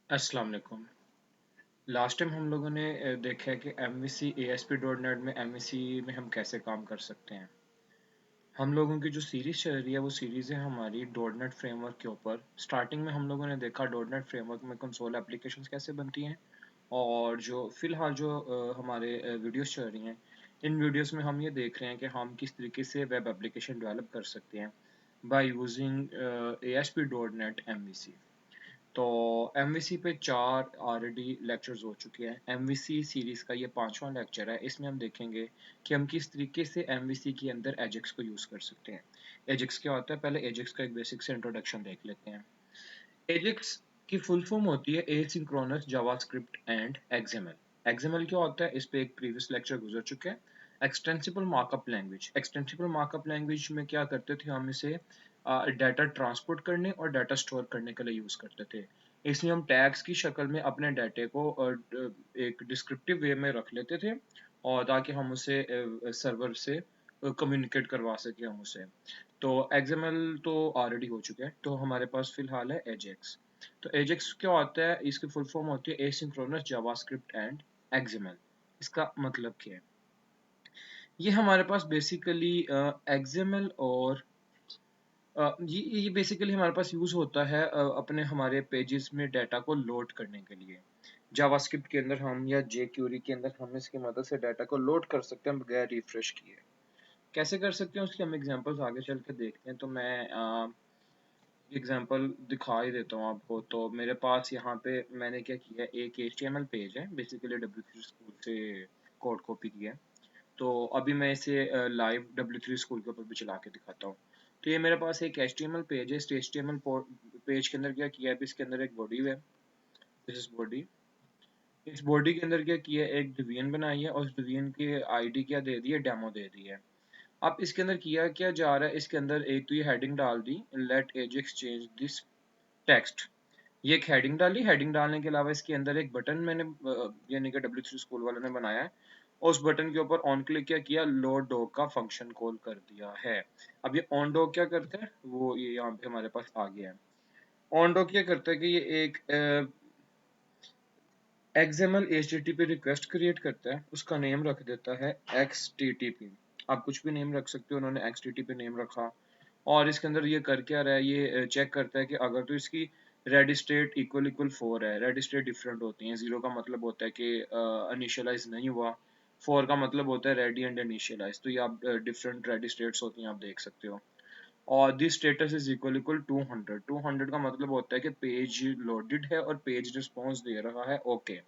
अस्सलाम वालेकुम। Last time हम लोगों ने देखा है कि MVC ASP.NET में MVC में हम कैसे काम कर सकते हैं। हम लोगों की जो सीरीज चल रही है वो सीरीज है हमारी .NET फ्रेमवर्क के ऊपर। स्टार्टिंग में हम लोगों ने देखा .NET फ्रेमवर्क में कंसोल एप्लीकेशंस कैसे बनती हैं, और जो फिलहाल जो हमारे वीडियोस चल रही हैं, इन वीडियोस में हम ये देख रहे हैं कि हम किस तरीके से वेब एप्लीकेशन डेवलप कर सकते हैं बाय यूजिंग ASP.NET MVC। तो MVC पे 4 ऑलरेडी लेक्चर्स हो चुके हैं। MVC सीरीज का ये 5वां लेक्चर है। इसमें हम देखेंगे कि हम किस तरीके से MVC के अंदर एजेक्स को यूज़ कर सकते हैं। एजेक्स क्या होता है, पहले एजेक्स का एक बेसिक से इंट्रोडक्शन देख लेते हैं। एजेक्स की फुल फॉर्म होती है asynchronous JavaScript and XML. XML क्या होता है, इस पे एक प्रीवियस लेक्चर गुजर चुके हैं। Extensible markup language. Extensible markup language में क्या करते थे, हम इसे डाटा ट्रांसपोर्ट करने और डाटा स्टोर करने के लिए यूज करते थे। इसमें हम टैग्स की शक्ल में अपने डाटे को एक डिस्क्रिप्टिव वे में रख लेते थे, और ताकि हम उसे सर्वर से कम्युनिकेट करवा सके हम उसे। तो XML तो ऑलरेडी हो चुके हैं, तो हमारे पास फिलहाल है एजेक्स। तो एजेक्स क्या होता है, इसकी फुल फॉर्म होती है एसिंक्रोनस जावास्क्रिप्ट एंड XML। इसका मतलब क्या है, ये हमारे पास बेसिकली XML और ये बेसिकली हमारे पास यूज होता है अपने हमारे पेजेस में डाटा को लोड करने के लिए। जावास्क्रिप्ट के अंदर हम या jQuery के अंदर हम इसकी मदद से डाटा को लोड कर सकते हैं बगैर रिफ्रेश किए। कैसे कर सकते हैं उसके हम एग्जांपल्स आगे चल के देखते हैं। तो मैं एग्जांपल दिखा ही देता हूँ आपको। तो मेरे पास यहाँ पे मैंने क्या किया है, एक HTML पेज है, बेसिकली W3 स्कूल से कोड कॉपी किया है। तो अभी मैं इसे लाइव W3 स्कूल के ऊपर भी चला के दिखाता हूँ। तो ये मेरे पास एक HTML पेज है। इस HTML पेज के अंदर क्या किया है, इसके अंदर एक बॉडी है, दिस इज बॉडी। इस बॉडी के अंदर क्या किया है, एक डिवीजन बनाई है, और उस डिवीजन की आईडी क्या दे दी है, डेमो दे दी है। अब इसके अंदर किया क्या जा रहा है, इसके अंदर एक तो ये हेडिंग डाल दी, let Ajax change this text. ये एक हेडिंग डाली। हेडिंग डालने के अलावा इसके अंदर एक बटन मैंने यानी कि W3 स्कूल वालों ने बनाया है, और उस बटन के ऊपर ऑन क्लिक क्या किया, लोड डॉग का फंक्शन कॉल कर दिया है। अब ये ऑन डॉग क्या करता है, वो ये यहाँ पे हमारे पास आ गया है। ऑन डॉग क्या करता है कि ये एक XML HTTP रिक्वेस्ट क्रिएट करता है, उसका नेम रख देता है XTTP। आप कुछ भी नेम रख सकते हो, उन्होंने XTTP नेम रखा। और इसके अंदर ये कर क्या रहा है, ये चेक करता है कि अगर तो इसकी रेडी स्टेट इक्वल इक्वल 4 है। रेडी स्टेट डिफरेंट होती हैं। 0 का मतलब होता है कि इनिशियलाइज नहीं हुआ। 4 का मतलब होता है रेडी एंड इनिशियलाइज। तो ये आप डिफरेंट रेडी स्टेट्स होती हैं, आप देख सकते हो। और this status is equal equal 200। 200 का मतलब होता है कि पेज लोडेड है और पेज रिस्पॉन्स दे रहा है ओके।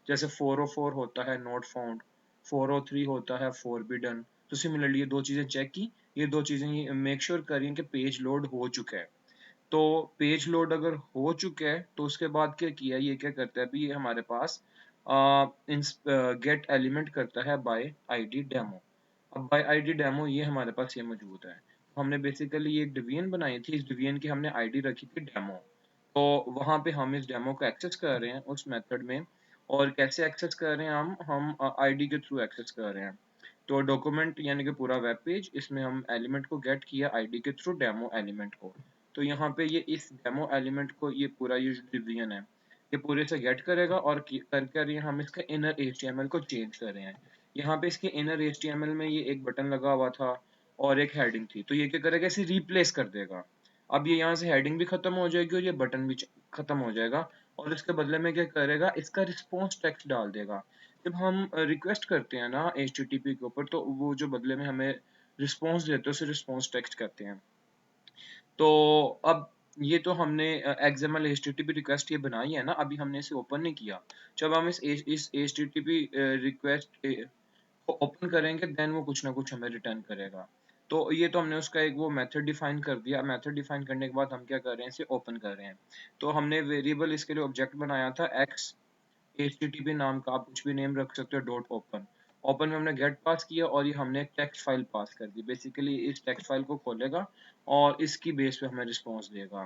जैसे 404 होता है नॉट फाउंड, 403 होता है फॉरबिडन। तो सिमिलरली ये दो चीजें चेक की, ये दो चीजें मेक श्योर करिए कि पेज लोड हो चुका है। तो पेज लोड अगर हो चुका है तो उसके बाद क्या किया, ये क्या करता है, अभी ये हमारे पास गेट एलिमेंट करता है बाय आईडी डेमो। अब बाय आईडी डेमो ये हमारे पास ये मौजूद है। हमने बेसिकली ये एक डिवीजन बनाई थी, इस डिवीजन की हमने आईडी रखी थी डेमो। तो वहां पे हम इस डेमो को एक्सेस कर रहे हैं उस मेथड में। और कैसे एक्सेस कर रहे हैं, हम आईडी के थ्रू एक्सेस कर रहे हैं। तो डॉक्यूमेंट यानी कि पूरा वेब पेज, इसमें हम एलिमेंट को गेट किया आईडी के थ्रू, डेमो एलिमेंट को। तो यहाँ पे ये इस डेमो एलिमेंट को, ये पूरा ये डिवीजन है, ये पूरे से गेट करेगा, और कर कर ये हम इसका इनर HTML को चेंज कर रहे हैं। यहाँ पे इसके इनर HTML में ये एक बटन लगा हुआ था और एक हेडिंग थी, तो ये क्या करेगा, इसे रिप्लेस कर देगा। अब ये यहाँ से हेडिंग भी खत्म हो जाएगी और ये बटन भी खत्म हो जाएगा, और इसके बदले में क्या करेगा, इसका रिस्पॉन्स टेक्स्ट डाल देगा। जब हम रिक्वेस्ट करते हैं ना HTTP के ऊपर, तो वो जो बदले में हमें रिस्पॉन्स देते हैं उसे रिस्पॉन्स टेक्स्ट कहते हैं। तो अब ये तो हमने XML HTTP रिक्वेस्ट ये बनाई है ना, अभी हमने इसे ओपन नहीं किया। जब हम इस HTTP रिक्वेस्ट को ओपन करेंगे, देन वो कुछ ना कुछ हमें रिटर्न करेगा। तो ये तो हमने उसका एक वो मेथड डिफाइन कर दिया। मेथड डिफाइन करने के बाद हम क्या कर रहे हैं, इसे ओपन कर रहे हैं। तो हमने वेरिएबल इसके लिए ऑब्जेक्ट बनाया था x HTTP नाम का, आप कुछ भी नेम रख सकते हो, डॉट ओपन। ओपन में हमने गेट पास किया, और ये हमने एक टेक्स्ट फाइल पास कर दी। बेसिकली इस टेक्स्ट फाइल को खोलेगा और इसकी बेस पे हमें रिस्पॉन्स देगा।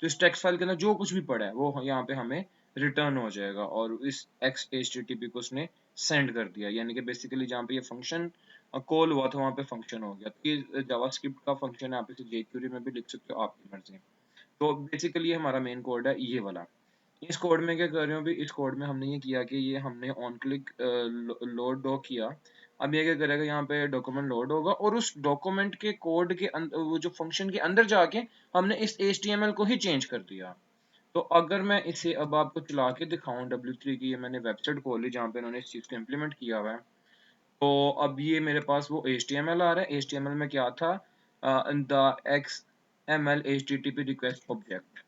तो इस टेक्स्ट फाइल के अंदर जो कुछ भी पड़ा है वो यहाँ पे हमें रिटर्न हो जाएगा, और इस x HTTP को उसने सेंड कर दिया। यानी कि बेसिकली जहाँ पे ये फंक्शन कॉल हुआ था वहाँ पे फंक्शन हो गया। तो ये जावास्क्रिप्ट का फंक्शन है, आप इसे jQuery में भी लिख सकते हो, आपकी मर्जी। तो बेसिकली ये हमारा मेन कोड है ये वाला। इस कोड में क्या कर रहे हो अभी, इस कोड में हमने ये किया कि ये हमने ऑन क्लिक लोड डॉक किया। अब ये क्या करेगा, यहाँ पे डॉक्यूमेंट लोड होगा और उस डॉक्यूमेंट के कोड के वो जो फंक्शन के अंदर जाके हमने इस HTML को ही चेंज कर दिया। तो अगर मैं इसे अब आपको चला के दिखाऊं W3 की, ये मैंने वेबसाइट खोली जहाँ पे इन्होंने इस चीज़ को इम्प्लीमेंट किया हुआ है। तो अब ये मेरे पास वो HTML आ रहा है। HTML में क्या था, the XML HTTP request object.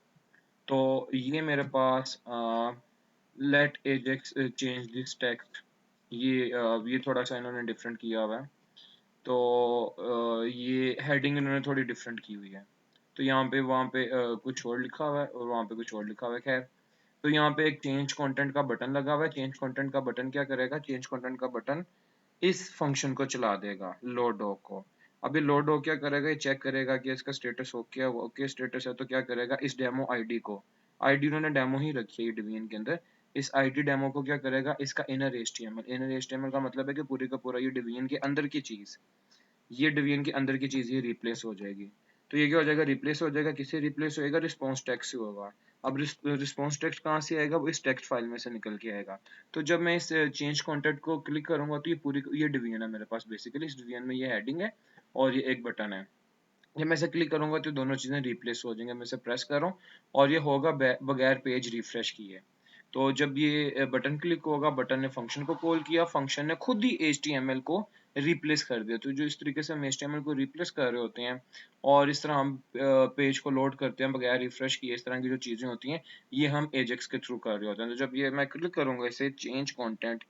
तो ये मेरे पास let Ajax change this text, ये थोड़ा सा इन्होंने डिफरेंट किया हुआ है। तो ये हेडिंग इन्होंने थोड़ी डिफरेंट की हुई है। तो यहाँ पे वहाँ पे कुछ और लिखा हुआ है और वहाँ पे कुछ और लिखा हुआ है। खैर, तो यहाँ पे एक चेंज कंटेंट का बटन लगा हुआ है। चेंज कंटेंट का बटन क्या करेगा, चेंज कंटेंट का बटन इस फंक्शन को चला देगा, लोड डॉक को। अभी लोड डॉक क्या करेगा, ये चेक करेगा कि इसका स्टेटस ओके है। ओके स्टेटस है तो क्या करेगा, इस डेमो आईडी को, आईडी उन्होंने डेमो ही रखी है डिवीजन के अंदर, इस आईडी डेमो को क्या करेगा, इसका इनर HTML, इनर HTML का मतलब है कि पूरी का पूरा ये डिवीजन के अंदर की चीज, ये डिवीजन के अंदर की चीज ये रिप्लेस हो जाएगी। तो ये क्या हो जाएगा, रिप्लेस हो जाएगा, किससे रिप्लेस होएगा, रिस्पॉन्स टेक्स्ट से होगा। अब रिस्पॉन्स टेक्स्ट कहाँ से आएगा, वो इस टेक्स्ट फाइल में से निकल के आएगा। तो जब मैं इस चेंज कॉन्टेंट को क्लिक करूंगा तो ये पूरी ये डिवीजन है मेरे पास। बेसिकली इस डिवीजन में ये हेडिंग है और ये एक बटन है। जब मैं इसे क्लिक करूंगा तो दोनों चीजें रिप्लेस हो जाएंगी। मैं इसे प्रेस कर रहा हूँ और ये होगा बगैर पेज रिफ्रेश किए। तो जब ये बटन क्लिक होगा, बटन ने फंक्शन को कॉल किया, फंक्शन ने खुद ही HTML को रिप्लेस कर दिया। तो जो इस तरीके से हम HTML को रिप्लेस कर रहे होते हैं और इस तरह हम पेज को लोड करते हैं बगैर रिफ्रेश किए, इस तरह की जो चीजें होती हैं ये हम एजेक्स के थ्रू कर रहे होते हैं। तो जब ये मैं क्लिक करूंगा इसे चेंज कंटेंट,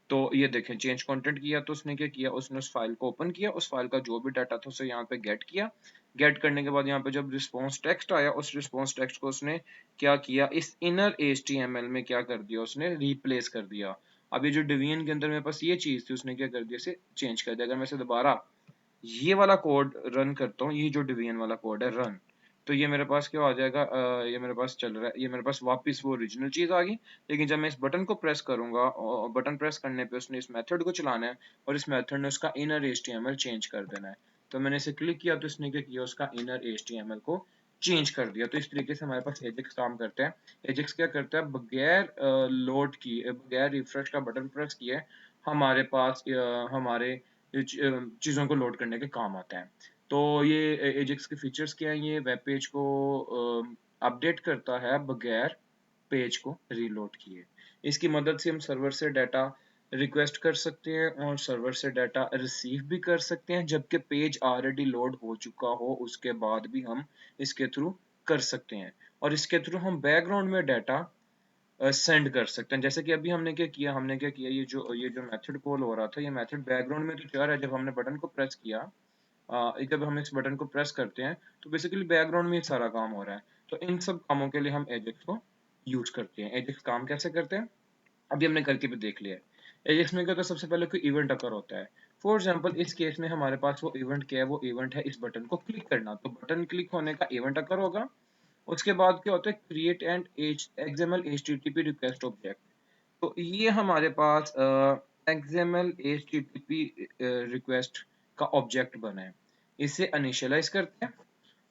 तो ये देखें चेंज कंटेंट किया तो उसने क्या किया, उसने उस फाइल को ओपन किया, उस फाइल का जो भी डाटा था उसे यहाँ पे गेट किया। गेट करने के बाद यहाँ पे जब रिस्पॉन्स टेक्स्ट आया, उस रिस्पॉन्स टेक्स्ट को उसने क्या किया, इस इनर HTML में क्या कर दिया, उसने रिप्लेस कर दिया। अब ये जो डिवीजन के अंदर मेरे पास ये चीज थी, उसने क्या कर दिया, इसे चेंज कर दिया। अगर मैं इसे दोबारा ये वाला कोड रन करता हूँ, ये जो डिवीजन वाला कोड है रन, तो ये मेरे पास क्या आ जाएगा, ये मेरे पास चल रहा है, ये मेरे पास वापस वो ओरिजिनल चीज आ गई। लेकिन जब मैं इस बटन को प्रेस करूंगा, बटन प्रेस करने पे उसने इस मेथड को चलाना है और इस मेथड ने उसका इनर HTML चेंज कर देना है। तो मैंने इसे क्लिक किया तो इसने क्या किया, उसका इनर HTML को चेंज कर दिया। तो इस तरीके से हमारे पास एजेक्स काम करता है। एजेक्स क्या करता है, बगैर लोड किए, बगैर रिफ्रेश का बटन प्रेस किए हमारे पास हमारे चीज़ों को लोड करने के काम आता है। तो ये एजेक्स के फीचर्स क्या हैं, ये वेब पेज को अपडेट करता है बगैर पेज को रीलोड किए। इसकी मदद से हम सर्वर से डाटा रिक्वेस्ट कर सकते हैं और सर्वर से डाटा रिसीव भी कर सकते हैं, जबकि पेज ऑलरेडी लोड हो चुका हो उसके बाद भी हम इसके थ्रू कर सकते हैं। और इसके थ्रू हम बैकग्राउंड में डाटा सेंड कर सकते हैं। जैसे कि अभी हमने क्या किया, ये जो मेथड कॉल हो रहा था, ये मेथड बैकग्राउंड में तो चल रहा है। जब हमने बटन को प्रेस किया, जब हम इस बटन को प्रेस करते हैं तो बेसिकली बैकग्राउंड में ये सारा काम हो रहा है। तो इन सब कामों के लिए हम एजेक्स को यूज करते हैं। एजेक्स काम कैसे करते हैं अभी हमने करके भी देख लिया है। एजेक्स में क्या होता है, सबसे पहले कोई इवेंट अकर होता है। फॉर एग्जाम्पल इस केस में हमारे पास वो इवेंट क्या है, वो इवेंट है इस बटन को क्लिक करना। तो बटन क्लिक होने का इवेंट अकर होगा। उसके बाद क्या होता है, create and XML HTTP request object. तो ये हमारे पास XML HTTP रिक्वेस्ट का ऑब्जेक्ट बना है। इसे इनिशियलाइज करते हैं।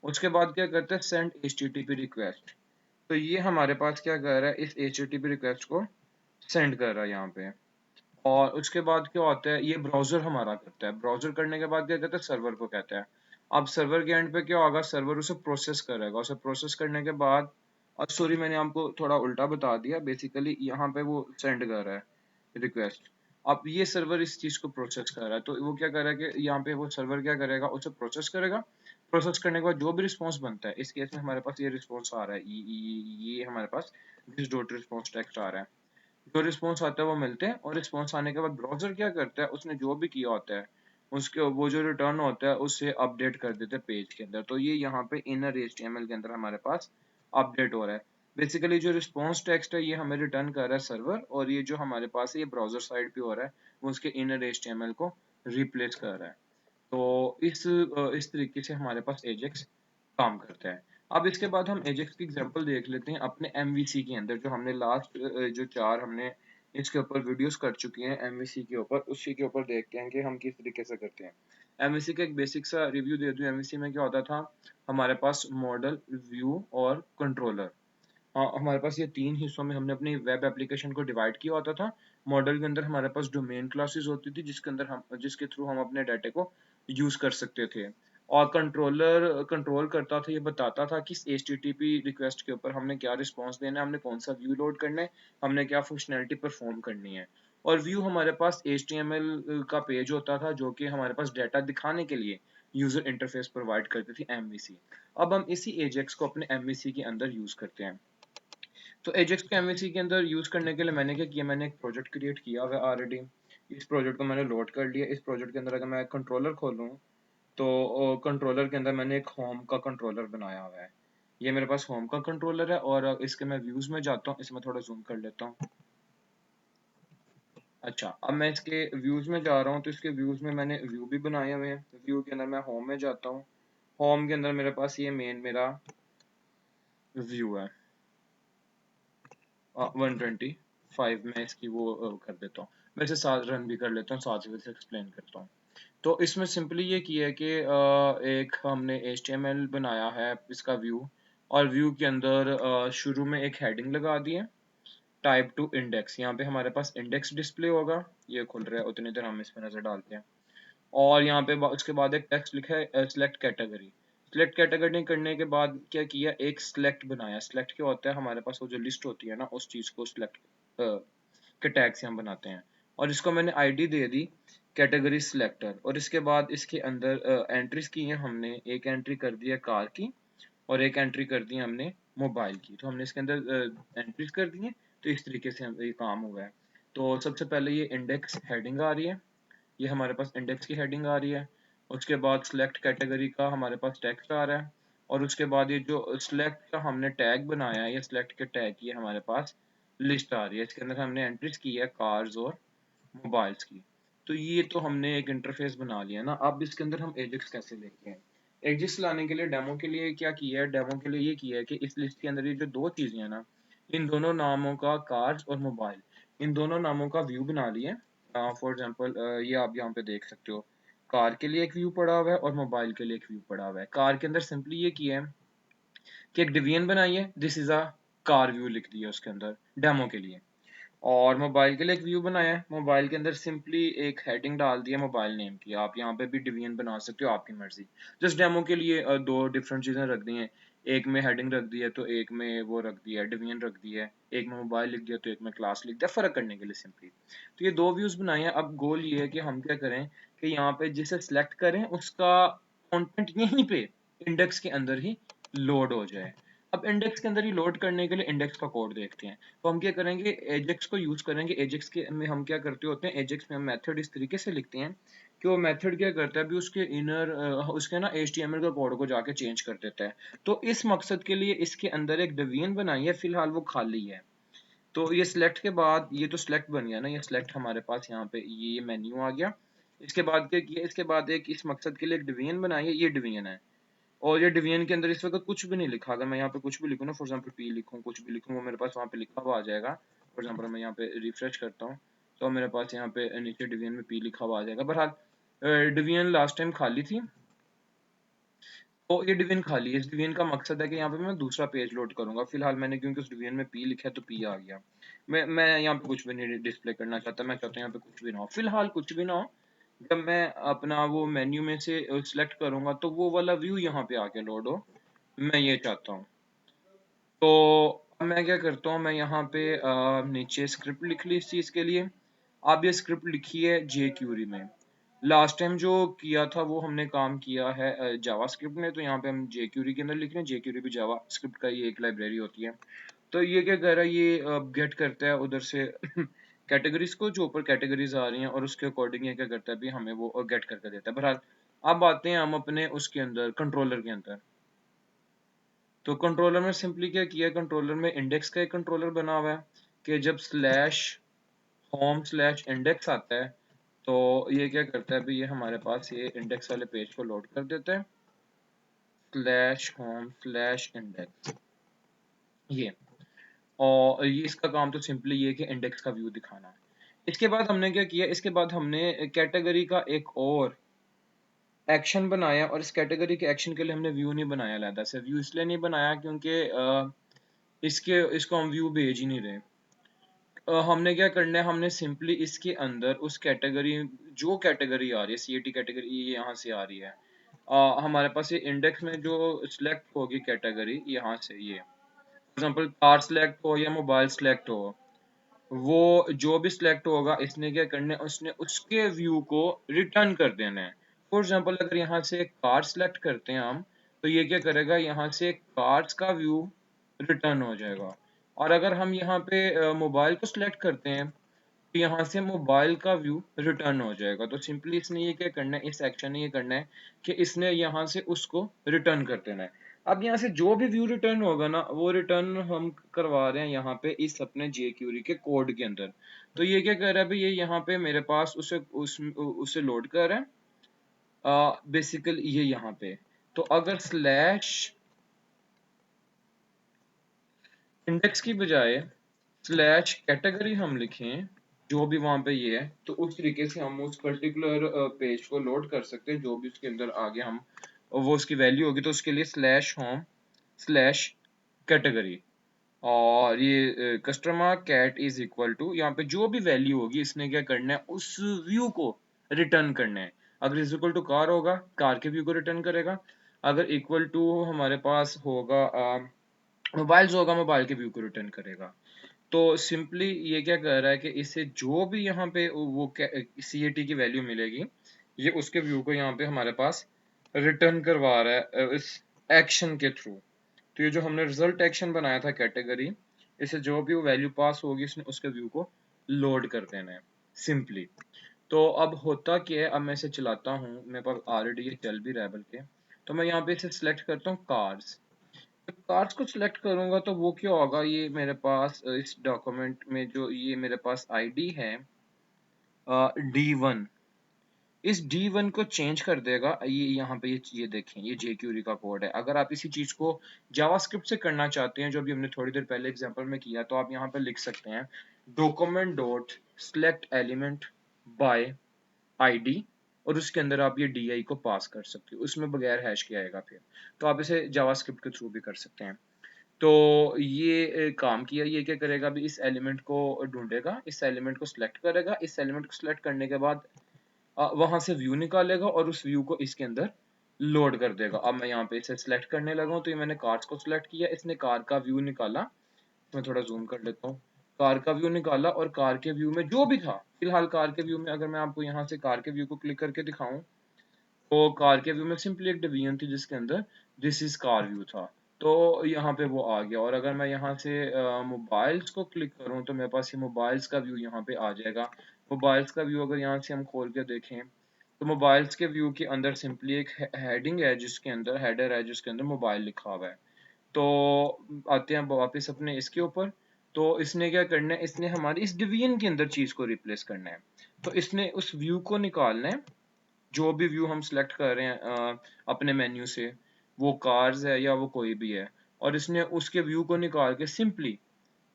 उसके बाद क्या करते हैं, सेंड HTTP रिक्वेस्ट। तो ये हमारे पास क्या कर रहा है, इस HTTP रिक्वेस्ट को सेंड कर रहा है यहाँ पे। और उसके बाद क्या होता है, ये ब्राउजर हमारा करता है। ब्राउजर करने के बाद क्या कहता है, सर्वर को कहता है। अब सर्वर के एंड पे क्या होगा, सर्वर उसे प्रोसेस करेगा। उसे प्रोसेस करने के बाद, और सॉरी मैंने आपको थोड़ा उल्टा बता दिया, बेसिकली यहाँ पे वो सेंड कर रहा है रिक्वेस्ट। अब ये सर्वर इस चीज को प्रोसेस कर रहा है, तो वो क्या कर रहा है कि यहाँ पे वो सर्वर क्या करेगा, उसे प्रोसेस करेगा। प्रोसेस करने के बाद जो भी रिस्पॉन्स बनता है, इस केस में हमारे पास ये रिस्पॉन्स आ रहा है, ये हमारे पास दिस डॉट रिस्पॉन्स टेक्स्ट आ रहा है। जो रिस्पॉन्स आता है वो मिलते हैं और रिस्पॉन्स आने के बाद ब्राउजर क्या करता है, उसने जो भी किया होता है उसके वो जो रिटर्न होता है उसे अपडेट कर देते हैं पेज के अंदर। तो ये यहाँ पे इनर HTML के अंदर हमारे पास अपडेट हो रहा है। बेसिकली जो रिस्पॉन्स टेक्स्ट है ये हमें रिटर्न कर रहा है सर्वर, और ये जो हमारे पास है ये ब्राउजर साइड पे हो रहा है, वो उसके इनर HTML को रिप्लेस कर रहा है। तो इस तरीके से हमारे पास एजेक्स काम करता है। अब इसके बाद हम एजेक्स की एग्जांपल देख लेते हैं अपने MVC के अंदर। जो हमने लास्ट जो 4 हमने इसके ऊपर वीडियोस कर चुके हैं MVC के ऊपर, उसी के ऊपर देखते हैं कि हम किस तरीके से करते हैं। MVC का एक बेसिक सा रिव्यू दे दूं। MVC में क्या होता था, हमारे पास मॉडल, व्यू और कंट्रोलर। हमारे पास ये 3 हिस्सों में हमने अपनी वेब एप्लीकेशन को डिवाइड किया होता था। मॉडल के अंदर हमारे पास डोमेन क्लासेस होती थी जिसके थ्रू हम अपने डाटा को यूज कर सकते थे। और कंट्रोलर कंट्रोल करता था, ये बताता था कि एचटीटीपी रिक्वेस्ट के ऊपर हमने क्या रिस्पॉन्स देना है, हमने कौन सा व्यू लोड करना है, हमने क्या फंक्शनैलिटी परफॉर्म करनी है। और व्यू हमारे पास HTML का पेज होता था जो कि हमारे पास डाटा दिखाने के लिए यूजर इंटरफेस प्रोवाइड करती थी MVC। अब हम इसी एजेक्स को अपने MVC के अंदर यूज करते हैं। तो एजेक्स को MVC के अंदर यूज करने के लिए मैंने क्या किया, मैंने एक प्रोजेक्ट क्रिएट किया हुआ ऑलरेडी। इस प्रोजेक्ट को मैंने लोड कर लिया। इस प्रोजेक्ट के अंदर अगर मैं कंट्रोलर खोलूँ तो कंट्रोलर के अंदर मैंने एक होम का कंट्रोलर बनाया हुआ है। ये मेरे पास होम का कंट्रोलर है और इसके मैं व्यूज में जाता हूँ, इसमें थोड़ा जूम कर लेता हूँ। अच्छा, अब मैं इसके व्यूज में जा रहा हूँ तो इसके व्यूज में मैंने व्यू भी बनाए हुए हैं। व्यू के अंदर मैं होम में जाता हूँ। होम के अंदर मेरे पास ये मेरा व्यू है 125 में इसकी वो कर देता हूँ। मैं इसे साथ रन भी कर लेता हूँ, साथ ही इसे एक्सप्लेन करता हूँ। तो इसमें सिंपली ये किया है कि एक हमने HTML बनाया है इसका व्यू, और व्यू के अंदर शुरू में एक हेडिंग लगा दी है, टाइप टू इंडेक्स। यहाँ पे हमारे पास इंडेक्स डिस्प्ले होगा, ये खुल रहा है, उतनी देर हम इस पर नजर डालते हैं। और यहाँ पे उसके बाद एक टेक्स्ट लिखा है सिलेक्ट कैटेगरी। सिलेक्ट कैटेगरी करने के बाद क्या किया, एक सिलेक्ट बनाया। सिलेक्ट क्या होता है, हमारे पास वो जो लिस्ट होती है ना, उस चीज को सिलेक्ट के टैग से हम बनाते हैं। और इसको मैंने आईडी दे दी कैटेगरी सिलेक्टर। और इसके बाद इसके अंदर एंट्रीज की है हमने। एक एंट्री कर दी है कार की और एक एंट्री कर दी है हमने मोबाइल की। तो हमने इसके अंदर एंट्रीज कर दी है। तो इस तरीके से ये काम हुआ है। तो सबसे पहले ये इंडेक्स हेडिंग आ रही है, ये हमारे पास इंडेक्स की हेडिंग आ रही है। उसके बाद सिलेक्ट कैटेगरी का हमारे पास टेक्स्ट आ रहा है। और उसके बाद ये जो सिलेक्ट का हमने टैग बनाया है, ये सिलेक्ट के टैग की हमारे पास लिस्ट आ रही है। इसके अंदर हमने एंट्रीज की है कार्स और मोबाइल्स की। तो ये तो हमने एक इंटरफेस बना लिया ना। अब इसके अंदर हम एजेक्स कैसे लेके आए। एजेक्स लाने के लिए डेमो के लिए क्या किया है, डेमो के लिए ये किया है कि इस लिस्ट के अंदर ये जो दो चीजें हैं ना, इन दोनों नामों का, कार्स और मोबाइल, इन दोनों नामों का व्यू बना लिया। फॉर एग्जांपल ये आप यहाँ पे देख सकते हो, कार के लिए एक व्यू पड़ा हुआ है और मोबाइल के लिए एक व्यू पड़ा हुआ है। कार के अंदर सिंपली ये किया है कि एक डिवीजन बनाई है, this is a car view लिख दिया उसके अंदर डेमो के लिए। और मोबाइल के लिए एक व्यू बनाया है, मोबाइल के अंदर सिंपली एक हेडिंग डाल दी है मोबाइल नेम की। आप यहाँ पे भी डिवीजन बना सकते हो, आपकी मर्जी। जस्ट डेमो के लिए दो डिफरेंट चीजें रख दी हैं। एक में हेडिंग रख दी है तो एक में वो रख दिया है, डिवीजन रख दी है। एक में मोबाइल लिख दिया तो एक में क्लास लिख दिया, फर्क करने के लिए सिंपली। तो ये दो व्यूज बनाए हैं। अब गोल ये है कि हम क्या करें कि यहाँ पे जिसे सिलेक्ट करें उसका कंटेंट यहीं पे इंडेक्स के अंदर ही लोड हो जाए। अब इंडेक्स के अंदर ही लोड करने के लिए इंडेक्स का कोड देखते हैं। तो हम क्या करेंगे, एजेक्स को यूज करेंगे। एजेक्स के में हम क्या करते होते हैं, एजेक्स में हम मेथड इस तरीके से लिखते हैं कि वो मेथड क्या करता है, अभी उसके इनर उसके ना HTML का कोड को जाके चेंज कर देता है। तो इस मकसद के लिए इसके अंदर एक डिवीजन बनाई है, फिलहाल वो खाली है। तो ये सिलेक्ट के बाद ये तो सिलेक्ट बन गया ना, ये सिलेक्ट हमारे पास यहाँ पे ये मेन्यू आ गया। इसके बाद क्या किया, इसके बाद एक इस मकसद के लिए एक डिवीजन बनाई है, ये डिवीजन है। और ये डिवीजन के अंदर इस वक्त कुछ भी नहीं लिखा। अगर मैं यहाँ पे कुछ भी लिखूँ ना, फॉर एग्जाम्पल P लिखूँ, कुछ भी लिखूँ, वो मेरे पास वहाँ पे लिखा हुआ आ जाएगा। फॉर एग्जाम्पल मैं यहाँ पे रिफ्रेश करता हूँ तो मेरे पास यहाँ पे नीचे डिवीजन में P लिखा हुआ आ जाएगा। बहरहाल डिवीजन लास्ट टाइम खाली थी, तो ये डिवीजन खाली है। इस डिवीजन का मकसद है कि यहाँ पे मैं दूसरा पेज लोड करूंगा। फिलहाल मैंने क्योंकि उस डिवीजन में P लिखा है तो P आ गया। मैं यहाँ पे कुछ भी नहीं डिस्प्ले करना चाहता, मैं चाहता हूँ यहाँ पे कुछ भी ना हो, फिलहाल कुछ भी ना हो। जब मैं अपना वो मेन्यू में से सिलेक्ट करूंगा तो वो वाला व्यू यहाँ पे आके लोड हो, मैं ये चाहता हूँ। तो अब मैं क्या करता हूँ, मैं यहाँ पे नीचे स्क्रिप्ट लिख ली इस चीज़ के लिए। अब ये स्क्रिप्ट लिखी है jQuery में। लास्ट टाइम जो किया था वो हमने काम किया है जावा स्क्रिप्ट में, तो यहाँ पे हम jQuery के अंदर लिख रहे हैं। jQuery भी जावा स्क्रिप्ट का ही एक लाइब्रेरी होती है। तो ये क्या कर रहा है, ये गेट करता है उधर से कैटेगरीज को, जो ऊपर कैटेगरीज आ रही हैं, और उसके अकॉर्डिंग ये क्या करता है भी हमें वो गेट करके देता है। बहरहाल अब आते हैं हम अपने उसके अंदर कंट्रोलर के अंदर। तो कंट्रोलर में सिंपली क्या किया, कंट्रोलर में इंडेक्स का एक कंट्रोलर बना हुआ है कि जब स्लैश होम स्लैश इंडेक्स आता है तो ये क्या करता है, अभी ये हमारे पास ये इंडेक्स वाले पेज को लोड कर देता है, स्लैश होम स्लैश इंडेक्स ये। और ये इसका काम तो सिंपली ये कि इंडेक्स का व्यू दिखाना है। इसके बाद हमने क्या किया, इसके बाद हमने कैटेगरी का एक और एक्शन बनाया, और इस कैटेगरी के एक्शन के लिए हमने व्यू नहीं बनाया अलग से। व्यू इसलिए नहीं बनाया क्योंकि इसको हम व्यू भेज ही नहीं रहे। हमने क्या करना है, हमने सिंपली इसके अंदर उस कैटेगरी, जो कैटेगरी आ रही है सीएटी कैटेगरी, ये यहाँ से आ रही है। हमारे पास ये इंडेक्स में जो सिलेक्ट होगी कैटेगरी यहाँ से, ये एग्जांपल कार सिलेक्ट हो या मोबाइल सिलेक्ट हो, वो जो भी सिलेक्ट होगा इसने क्या करना है, उसने उसके व्यू को रिटर्न कर देना है। फॉर एग्जांपल अगर यहाँ से कार सिलेक्ट करते हैं हम, तो ये क्या करेगा, यहाँ से कार्स का व्यू रिटर्न हो जाएगा। और अगर हम यहाँ पे मोबाइल को सिलेक्ट करते हैं, तो यहाँ से मोबाइल का व्यू रिटर्न हो जाएगा। तो सिंपली इसने ये क्या करना है, इस एक्शन ने ये करना है कि इसने यहाँ से उसको रिटर्न कर देना है। अब यहाँ से जो भी व्यू रिटर्न होगा ना, वो रिटर्न हम करवा रहे हैं यहाँ पे इस अपने jQuery के कोड के अंदर। तो ये क्या कर रहा है भाई, ये यहाँ पे मेरे पास उसे लोड कर रहा है बेसिकली ये यहाँ पे। तो अगर स्लैश इंडेक्स की बजाय स्लैश कैटेगरी हम लिखें, जो भी वहां पे ये है, तो उस तरीके से हम उस पर्टिकुलर पेज को लोड कर सकते हैं। जो भी उसके अंदर आगे हम वो उसकी वैल्यू होगी, तो उसके लिए स्लैश होम स्लैश कैटेगरी, और ये customer cat is equal to, यहाँ पे जो भी वैल्यू होगी इसने क्या करना है, उस व्यू को रिटर्न करना है। अगर इज इक्वल टू कार होगा, कार के व्यू को रिटर्न करेगा। अगर इक्वल टू हमारे पास होगा मोबाइल्स होगा, मोबाइल के व्यू को रिटर्न करेगा। तो सिंपली ये क्या कर रहा है कि इससे जो भी यहाँ पे वो CAT की वैल्यू मिलेगी, ये उसके व्यू को यहाँ पे हमारे पास रिटर्न करवा रहा है इस एक्शन के थ्रू। तो ये जो हमने रिजल्ट एक्शन बनाया था कैटेगरी, इससे जो भी वो वैल्यू पास होगी इसने उसके व्यू को लोड कर देना है सिंपली। तो अब होता क्या है, अब मैं इसे चलाता हूँ, मेरे पास ऑलरेडी ये चल भी रहा है बल्कि। तो मैं यहाँ पे इसे सिलेक्ट करता हूँ कार्स। कार्ड्स को सिलेक्ट करूंगा तो वो क्या होगा, ये मेरे पास इस डॉक्यूमेंट में जो ये मेरे पास आईडी है D1, इस D1 को चेंज कर देगा। ये यहाँ पे ये देखें, ये jQuery का कोड है। अगर आप इसी चीज को जावास्क्रिप्ट से करना चाहते हैं, जो भी हमने थोड़ी देर पहले एग्जांपल में किया, तो आप यहाँ पे लिख सकते हैं document dot select element by ID, और उसके अंदर आप ये DI को पास कर सकते हो, उसमें बगैर हैश के आएगा फिर। तो आप इसे जावास्क्रिप्ट के थ्रू भी कर सकते हैं। तो ये काम किया, ये क्या करेगा, अभी इस एलिमेंट को ढूंढेगा, इस एलिमेंट को सिलेक्ट करेगा, इस एलिमेंट को सिलेक्ट करने के बाद वहां से व्यू निकालेगा और उस व्यू को इसके अंदर लोड कर देगा। अब मैं यहाँ पे इसे सिलेक्ट करने लगा हूँ, तो ये मैंने कार्स को सिलेक्ट किया, इसने कार का व्यू निकाला। मैं थोड़ा जूम कर लेता हूँ। कार का व्यू निकाला, और कार के व्यू में जो भी था, फिलहाल कार के व्यू में अगर मैं आपको यहाँ से कार के व्यू को क्लिक करके दिखाऊं, तो कार के व्यू में सिंपली एक डिवीजन थी जिसके अंदर दिस इज कार व्यू था। तो यहाँ पे वो आ गया। और अगर मैं यहाँ से मोबाइल्स को क्लिक करूँ, तो मेरे पास ये मोबाइल्स का व्यू यहाँ पे आ जाएगा। मोबाइल्स का व्यू अगर यहाँ से हम खोल के देखें, तो मोबाइल्स के व्यू के अंदर सिंपली एक हेडिंग है जिसके अंदर हेडर है जिसके अंदर मोबाइल लिखा हुआ है। तो आते हैं वापस अपने इसके ऊपर। तो इसने क्या करना है, इसने हमारी इस डिवीजन के अंदर चीज को रिप्लेस करना है। तो इसने उस व्यू को निकालना है, जो भी व्यू हम सिलेक्ट कर रहे हैं अपने मेन्यू से, वो कार्स है या वो कोई भी है, और इसने उसके व्यू को निकाल के सिंपली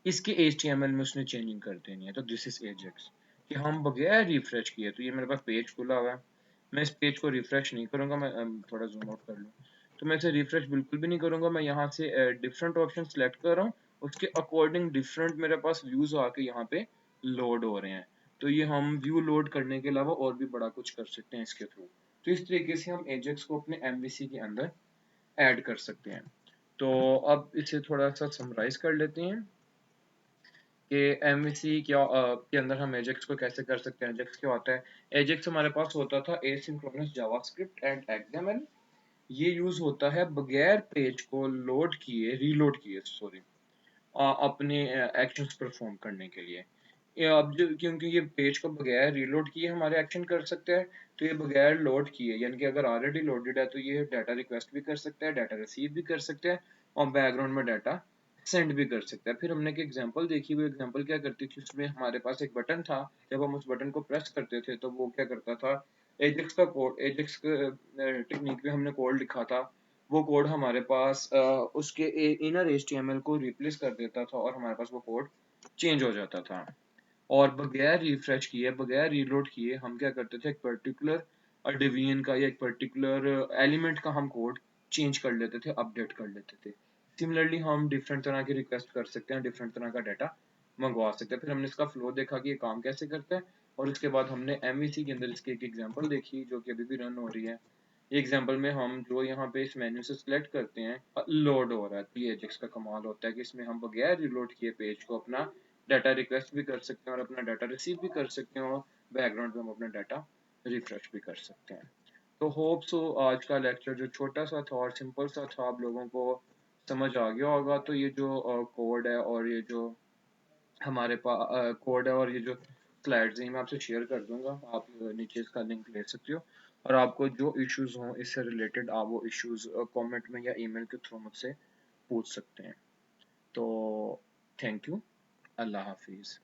इसके HTML में उसने चेंजिंग कर देनी है। तो दिस इज एजेक्स, कि हम बगैर रिफ्रेश किए, तो ये मेरे पास पेज खुला हुआ है, मैं इस पेज को रिफ्रेश नहीं करूंगा। मैं थोड़ा जूम आउट कर लूँ, तो मैं इसे रिफ्रेश बिल्कुल भी नहीं करूंगा। मैं यहाँ से डिफरेंट ऑप्शन सेलेक्ट कर रहा हूँ, उसके अकॉर्डिंग डिफरेंट मेरे पास व्यूज आके यहाँ पे लोड हो रहे हैं। तो ये हम व्यू लोड करने के अलावा और भी बड़ा कुछ कर सकते हैं इसके थ्रू। तो इस तरीके से हम एजेक्स को अपने MVC के अंदर ऐड कर सकते हैं। तो अब इसे थोड़ा सा समराइज कर लेते हैं कि MVC क्या के अंदर हम एजेक्स को कैसे कर सकते हैं। एजेक्स क्या होता है? एजेक्स हमारे पास होता था एसिंक्रोनस जावास्क्रिप्ट एंड XML। ये यूज होता है बगैर पेज को लोड किए, रीलोड किए, सॉरी, अपने एक्शंस परफॉर्म करने के लिए। ये अब जो, क्योंकि ये पेज को बगैर रीलोड किए हमारे एक्शन कर सकते हैं, तो ये बगैर लोड किए, यानी कि अगर ऑलरेडी लोडेड है तो ये डाटा रिक्वेस्ट भी कर सकता है, डाटा रिसीव भी कर सकते हैं, और बैकग्राउंड में डाटा सेंड भी कर सकता है। फिर हमने एक एग्जांपल देखी, वो एग्जांपल क्या करती थी, उसमें हमारे पास एक बटन था, जब हम उस बटन को प्रेस करते थे तो वो क्या करता था, एजेक्स का कोड, एजेक्स टेक्निक में हमने कोड लिखा था, वो कोड हमारे पास उसके इनर HTML को रिप्लेस कर देता था, और हमारे पास वो कोड चेंज हो जाता था। और बगैर रिफ्रेश किए, बगैर रीलोड किए, हम क्या करते थे, एक पर्टिकुलर डिवीजन का या एक पर्टिकुलर एलिमेंट का हम कोड चेंज कर लेते थे, अपडेट कर लेते थे। सिमिलरली हम डिफरेंट तरह की रिक्वेस्ट कर सकते हैं, डिफरेंट तरह का डाटा मंगवा सकते हैं। फिर हमने इसका फ्लो देखा कि ये काम कैसे करता है, और उसके बाद हमने एमवीसी के अंदर इसकी एक एग्जांपल देखी जो कि अभी भी रन हो रही है। ये एग्जांपल में हम जो यहाँ पे इस मेन्यू से सिलेक्ट करते हैं, लोड हो रहा है। तो ये एजेक्स का कमाल होता है कि इसमें हम बगैर रिलोड किए पेज को अपना डाटा रिक्वेस्ट भी कर सकते हैं और अपना डाटा रिसीव भी कर सकते हैं, और बैकग्राउंड में हम अपना डाटा रिफ्रेश भी कर सकते हैं। तो होप सो आज का लेक्चर जो छोटा सा था और सिंपल सा था, आप लोगों को समझ आ गया होगा। तो ये जो कोड है और ये जो हमारे पास कोड है और ये जो स्लाइड्स हैं मैं आपसे शेयर कर दूंगा, आप नीचे इसका लिंक ले सकते हो। और आपको जो इश्यूज हों इससे रिलेटेड, आप वो इश्यूज कमेंट में या ईमेल के थ्रू मुझसे पूछ सकते हैं। तो थैंक यू। अल्लाह हाफिज़।